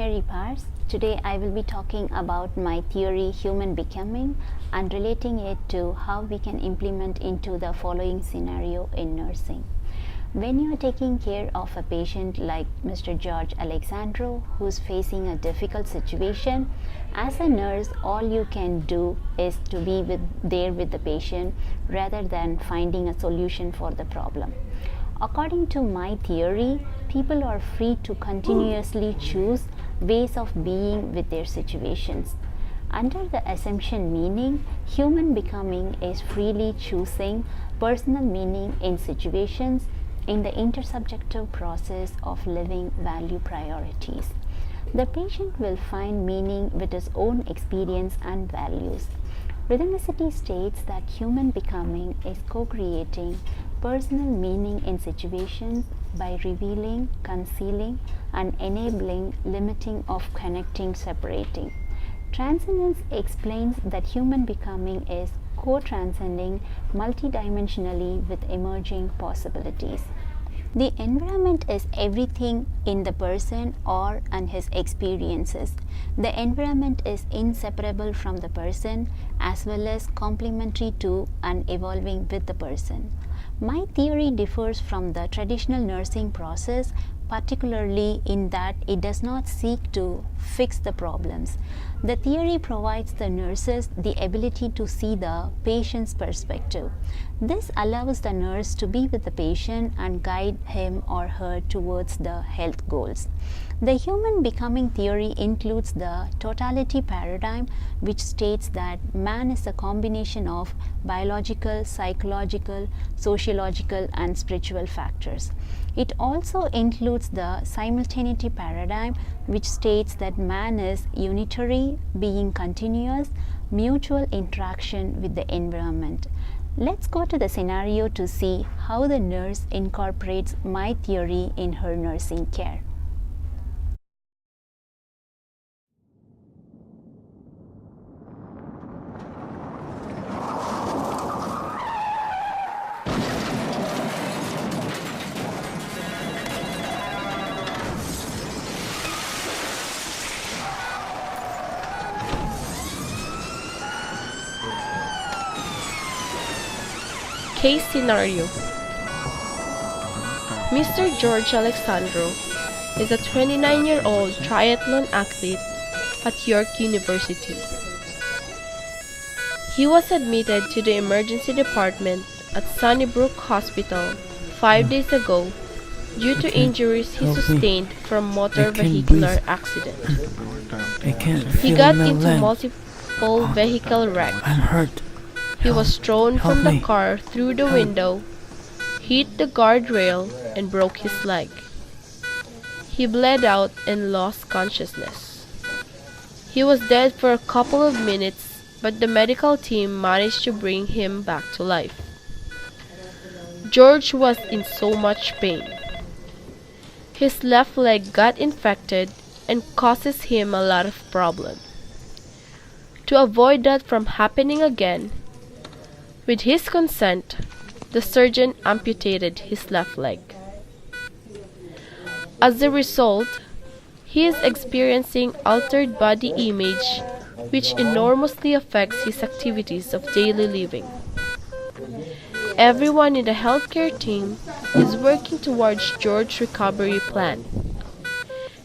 Rosemary Pars. Today I will be talking about my theory Human Becoming and relating it to how we can implement into the following scenario in nursing. When you are taking care of a patient like Mr. George Alexandro who's facing a difficult situation, as a nurse all you can do is to be there with the patient rather than finding a solution for the problem. According to my theory, people are free to continuously choose ways of being with their situations. Under the assumption meaning, human becoming is freely choosing personal meaning in situations in the intersubjective process of living value priorities. The patient will find meaning with his own experience and values. Rhythmicity states that human becoming is co-creating personal meaning in situations by revealing, concealing, and enabling limiting of connecting, separating. Transcendence explains that human becoming is co-transcending multidimensionally with emerging possibilities. The environment is everything in the person or and his experiences. The environment is inseparable from the person as well as complementary to and evolving with the person. My theory differs from the traditional nursing process, particularly in that it does not seek to fix the problems. The theory provides the nurses the ability to see the patient's perspective. This allows the nurse to be with the patient and guide him or her towards the health goals. The human becoming theory includes the totality paradigm, which states that man is a combination of biological, psychological, sociological, and spiritual factors. It also includes the simultaneity paradigm, which states that man is unitary, being continuous, mutual interaction with the environment. Let's go to the scenario to see how the nurse incorporates my theory in her nursing care. Case scenario. Mr. George Alexandro is a 29-year-old triathlon athlete at York University. He was admitted to the emergency department at Sunnybrook Hospital 5 days ago due to injuries he sustained from motor vehicular accident. He got into multiple vehicle wrecks. I'm hurt. He was thrown from the me. car through the window, hit the guardrail, and broke his leg. He bled out and lost consciousness. He was dead for a couple of minutes, but the medical team managed to bring him back to life. George was in so much pain. His left leg got infected and causes him a lot of problems. To avoid that from happening again, with his consent, the surgeon amputated his left leg. As a result, he is experiencing altered body image, which enormously affects his activities of daily living. Everyone in the healthcare team is working towards George's recovery plan.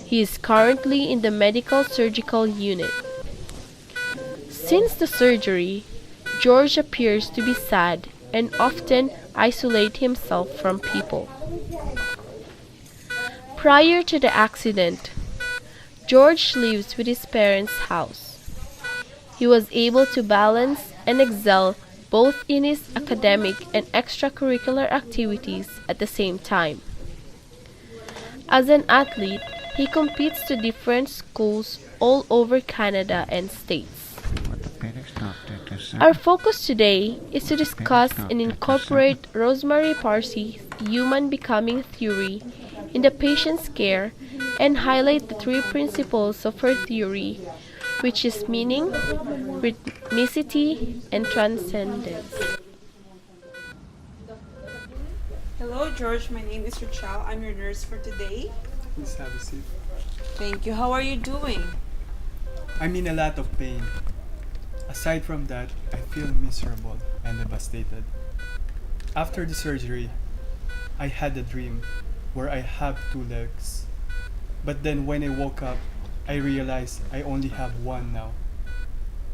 He is currently in the medical surgical unit. Since the surgery, George appears to be sad and often isolate himself from people. Prior to the accident, George lives with his parents' house. He was able to balance and excel both in his academic and extracurricular activities at the same time. As an athlete, he competes to different schools all over Canada and States. Our focus today is to discuss and incorporate Rosemary Parsi's human becoming theory in the patient's care and highlight the three principles of her theory, which is meaning, rhythmicity, and transcendence. Hello, George. My name is Rachel. I'm your nurse for today. Please have a seat. Thank you. How are you doing? I'm in a lot of pain. Aside from that, I feel miserable and devastated. After the surgery, I had a dream where I have two legs. But then when I woke up, I realized I only have one now.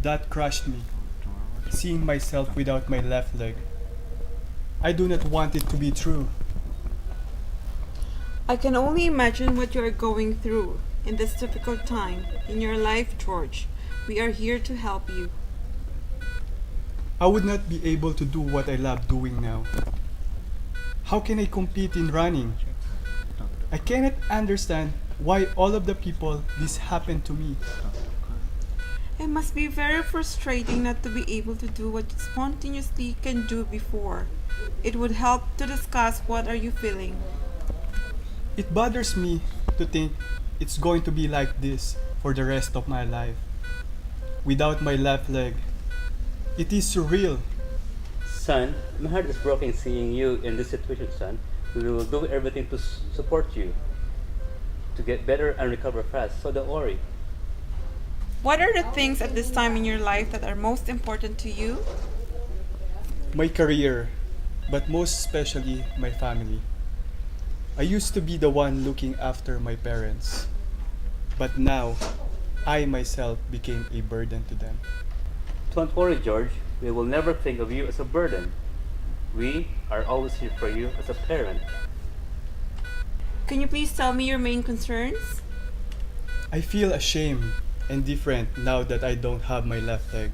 That crushed me, seeing myself without my left leg. I do not want it to be true. I can only imagine what you are going through in this difficult time in your life, George. We are here to help you. I would not be able to do what I love doing now. How can I compete in running? I cannot understand why all of the people this happened to me. It must be very frustrating not to be able to do what you spontaneously can do before. It would help to discuss what are you feeling. It bothers me to think it's going to be like this for the rest of my life. Without my left leg. It is surreal. Son, my heart is broken seeing you in this situation, son. We will do everything to support you to get better and recover fast, so don't worry. What are the things at this time in your life that are most important to you? My career, but most especially my family. I used to be the one looking after my parents, but now I myself became a burden to them. Don't worry, George. We will never think of you as a burden. We are always here for you as a parent. Can you please tell me your main concerns? I feel ashamed and different now that I don't have my left leg.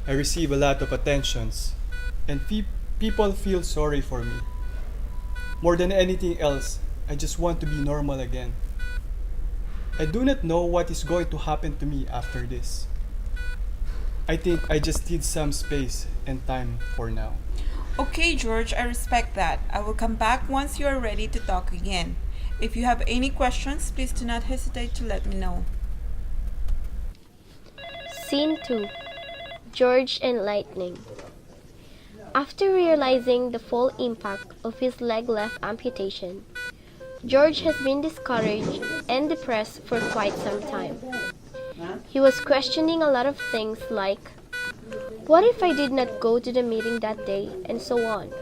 I receive a lot of attentions, and people feel sorry for me. More than anything else, I just want to be normal again. I do not know what is going to happen to me after this. I think I just need some space and time for now. Okay, George, I respect that. I will come back once you are ready to talk again. If you have any questions, please do not hesitate to let me know. Scene 2. George and Lightning. After realizing the full impact of his leg left amputation, George has been discouraged and depressed for quite some time. He was questioning a lot of things like, what if I did not go to the meeting that day, and so on.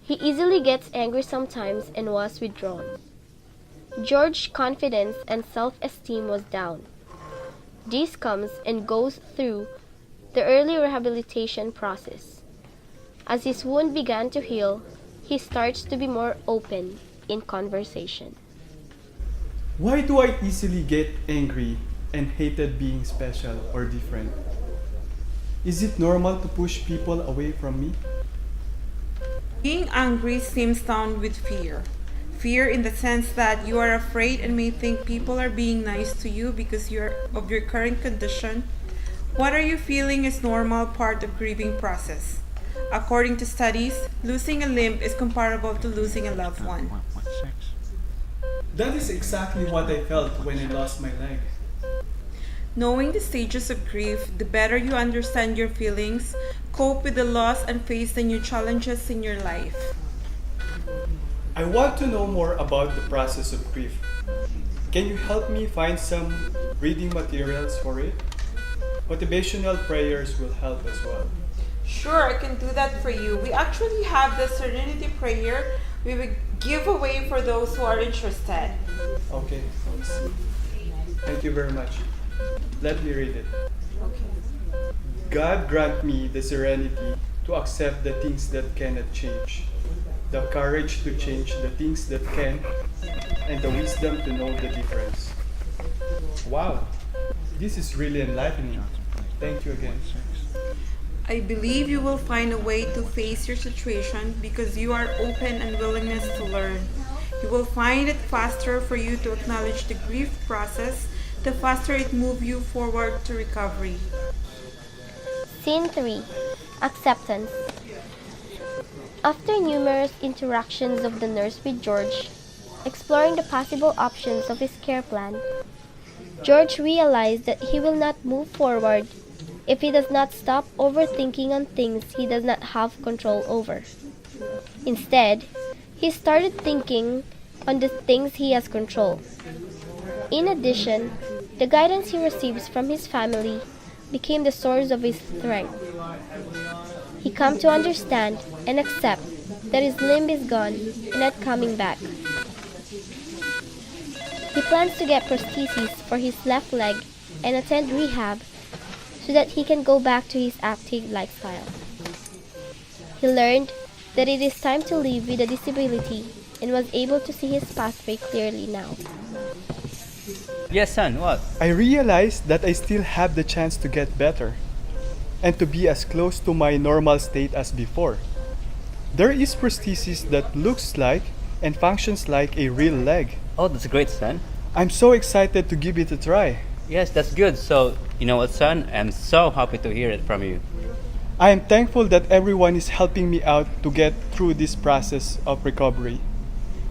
He easily gets angry sometimes and was withdrawn. George's confidence and self-esteem was down. This comes and goes through the early rehabilitation process. As his wound began to heal, he starts to be more open in conversation. Why do I easily get angry and hated being special or different? Is it normal to push people away from me? Being angry seems down with fear. Fear in the sense that you are afraid and may think people are being nice to you because of your current condition. What are you feeling is normal part of grieving process. According to studies, losing a limb is comparable to losing a loved one. That is exactly what I felt when I lost my leg. Knowing the stages of grief, the better you understand your feelings, cope with the loss, and face the new challenges in your life. I want to know more about the process of grief. Can you help me find some reading materials for it? Motivational prayers will help as well. Sure, I can do that for you. We actually have the Serenity Prayer we will give away for those who are interested. Okay, let's see. Thank you very much. Let me read it. Okay. God grant me the serenity to accept the things that cannot change, the courage to change the things that can, and the wisdom to know the difference. Wow, this is really enlightening. Thank you again. I believe you will find a way to face your situation because you are open and willingness to learn. You will find it faster for you to acknowledge the grief process, the faster it moves you forward to recovery. Scene 3. Acceptance. After numerous interactions of the nurse with George, exploring the possible options of his care plan, George realized that he will not move forward if he does not stop overthinking on things he does not have control over. Instead, he started thinking on the things he has control. In addition, the guidance he receives from his family became the source of his strength. He came to understand and accept that his limb is gone and not coming back. He plans to get prostheses for his left leg and attend rehab so that he can go back to his active lifestyle. He learned that it is time to live with a disability and was able to see his pathway clearly now. Yes, son, what? I realized that I still have the chance to get better and to be as close to my normal state as before. There is prosthesis that looks like and functions like a real leg. Oh, that's great, son. I'm so excited to give it a try. Yes, that's good. So, you know what, son? I'm so happy to hear it from you. I am thankful that everyone is helping me out to get through this process of recovery.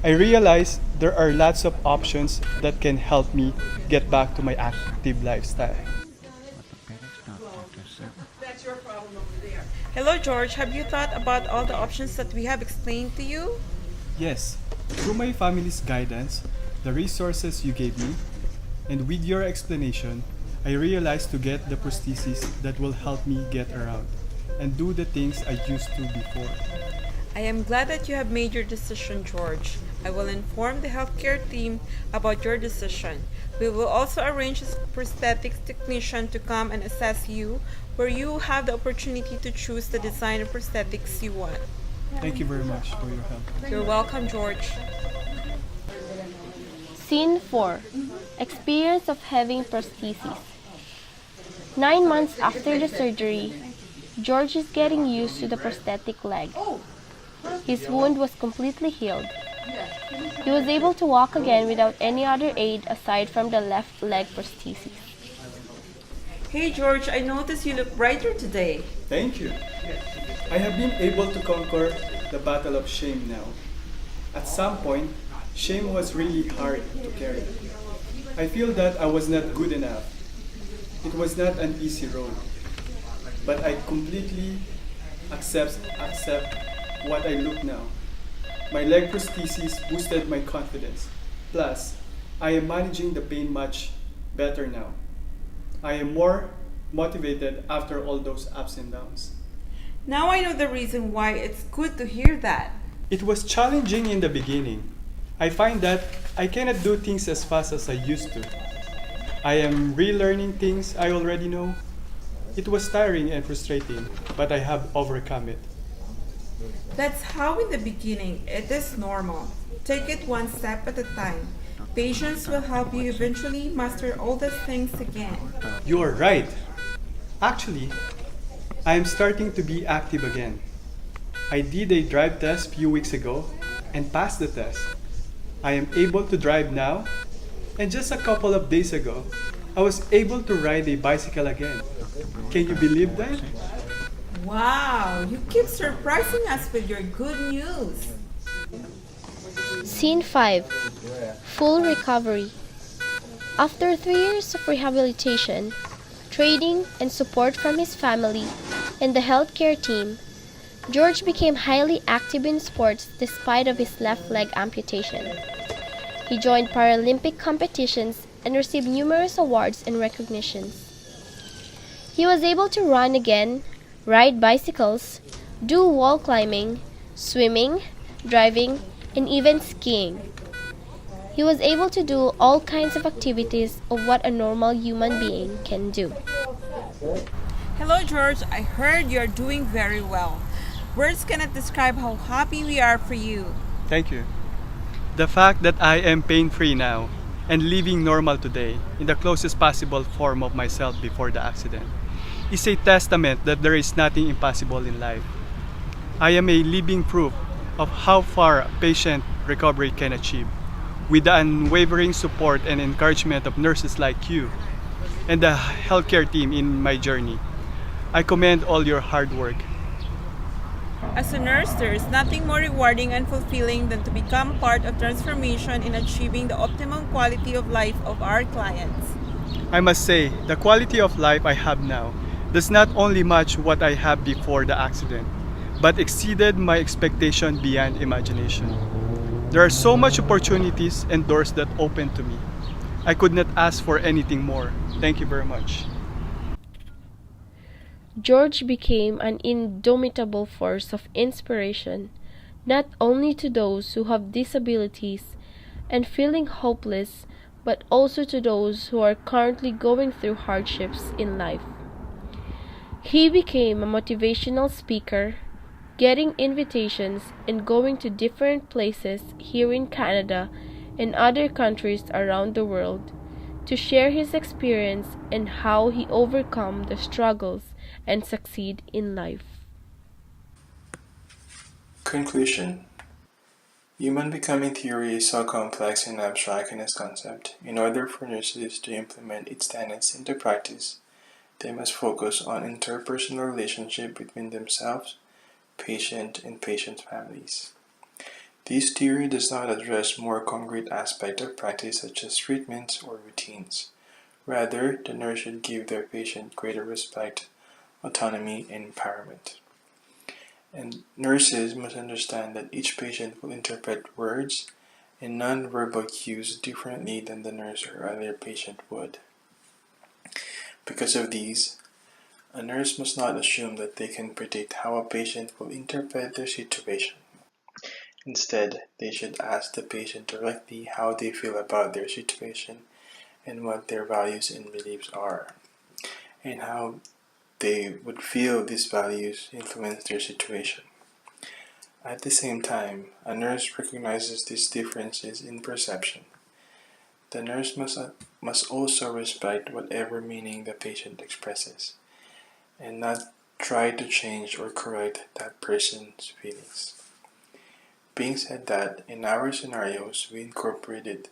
I realize there are lots of options that can help me get back to my active lifestyle. Hello, George. Have you thought about all the options that we have explained to you? Yes, through my family's guidance, the resources you gave me, and with your explanation, I realized to get the prosthesis that will help me get around and do the things I used to before. I am glad that you have made your decision, George. I will inform the healthcare team about your decision. We will also arrange a prosthetics technician to come and assess you, where you have the opportunity to choose the design of prosthetics you want. Thank you very much for your help. You're welcome, George. Scene 4. Experience of having prosthesis. 9 months after the surgery, George is getting used to the prosthetic leg. His wound was completely healed. He was able to walk again without any other aid aside from the left leg prosthesis. Hey, George, I noticed you look brighter today. Thank you. I have been able to conquer the battle of shame now. At some point, shame was really hard to carry. I feel that I was not good enough. It was not an easy road. But I completely accept what I look now. My leg prosthesis boosted my confidence. Plus, I am managing the pain much better now. I am more motivated after all those ups and downs. Now I know the reason why it's good to hear that. It was challenging in the beginning. I find that I cannot do things as fast as I used to. I am relearning things I already know. It was tiring and frustrating, but I have overcome it. That's how in the beginning it is normal. Take it one step at a time. Patience will help you eventually master all the things again. You are right. Actually, I am starting to be active again. I did a drive test few weeks ago and passed the test. I am able to drive now, and just a couple of days ago, I was able to ride a bicycle again. Can you believe that? Wow, you keep surprising us with your good news. Scene 5. Full recovery. After 3 years of rehabilitation, training, and support from his family and the healthcare team, George became highly active in sports despite of his left leg amputation. He joined Paralympic competitions and received numerous awards and recognitions. He was able to run again, ride bicycles, do wall climbing, swimming, driving, and even skiing. He was able to do all kinds of activities of what a normal human being can do. Hello, George. I heard you're doing very well. Words cannot describe how happy we are for you. Thank you. The fact that I am pain-free now and living normal today in the closest possible form of myself before the accident is a testament that there is nothing impossible in life. I am a living proof of how far a patient recovery can achieve. With the unwavering support and encouragement of nurses like you and the healthcare team in my journey, I commend all your hard work. As a nurse, there is nothing more rewarding and fulfilling than to become part of transformation in achieving the optimum quality of life of our clients. I must say, the quality of life I have now does not only match what I had before the accident, but exceeded my expectation beyond imagination. There are so much opportunities and doors that open to me. I could not ask for anything more. Thank you very much. George became an indomitable force of inspiration, not only to those who have disabilities and feeling hopeless, but also to those who are currently going through hardships in life. He became a motivational speaker, getting invitations and going to different places here in Canada and other countries around the world to share his experience and how he overcome the struggles and succeed in life. Conclusion. Human becoming theory is so complex and abstract in its concept. In order for nurses to implement its tenets into practice, they must focus on interpersonal relationship between themselves, patient, and patient families. This theory does not address more concrete aspects of practice such as treatments or routines. Rather, the nurse should give their patient greater respect, autonomy, and empowerment. And nurses must understand that each patient will interpret words and non-verbal cues differently than the nurse or other patient would. Because of these, a nurse must not assume that they can predict how a patient will interpret their situation. Instead, they should ask the patient directly how they feel about their situation and what their values and beliefs are, and how they would feel these values influence their situation. At the same time, a nurse recognizes these differences in perception. The nurse must also respect whatever meaning the patient expresses, and not try to change or correct that person's feelings. Being said that, in our scenarios, we incorporated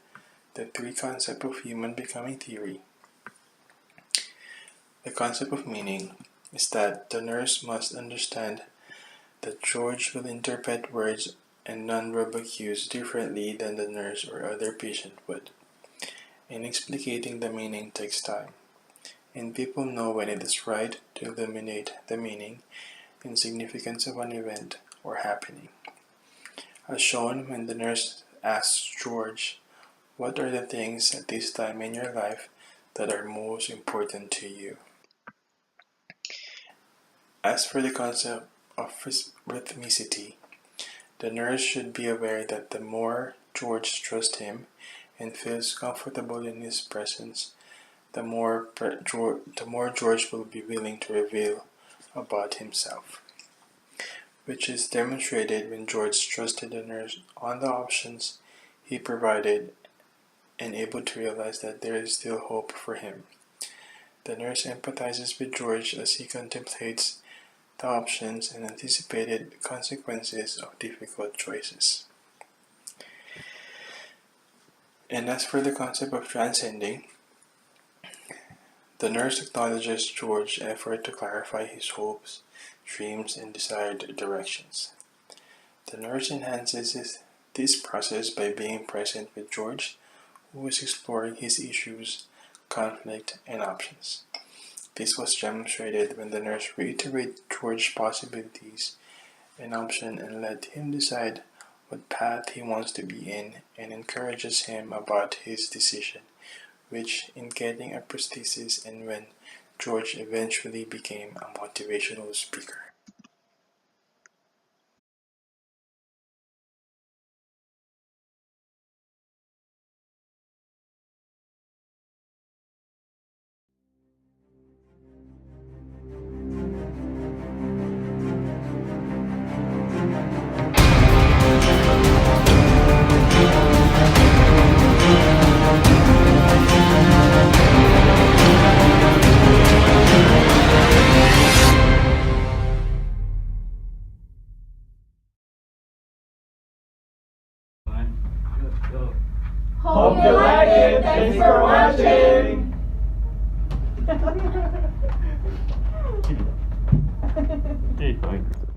the three concepts of human becoming theory. The concept of meaning is that the nurse must understand that George will interpret words and nonverbal cues differently than the nurse or other patient would. And explicating the meaning takes time, and people know when it is right to illuminate the meaning and significance of an event or happening. As shown when the nurse asks George, "What are the things at this time in your life that are most important to you?" As for the concept of rhythmicity, the nurse should be aware that the more George trusts him and feels comfortable in his presence, the more George will be willing to reveal about himself, which is demonstrated when George trusted the nurse on the options he provided and able to realize that there is still hope for him. The nurse empathizes with George as he contemplates the options and anticipated consequences of difficult choices. And as for the concept of transcending, the nurse acknowledges George's effort to clarify his hopes, dreams, and desired directions. The nurse enhances this process by being present with George, who is exploring his issues, conflict, and options. This was demonstrated when the nurse reiterated George's possibilities and options and let him decide what path he wants to be in and encourages him about his decision, which in getting a prosthesis and when George eventually became a motivational speaker. Hope you like it. Thanks for watching. Okay, fine.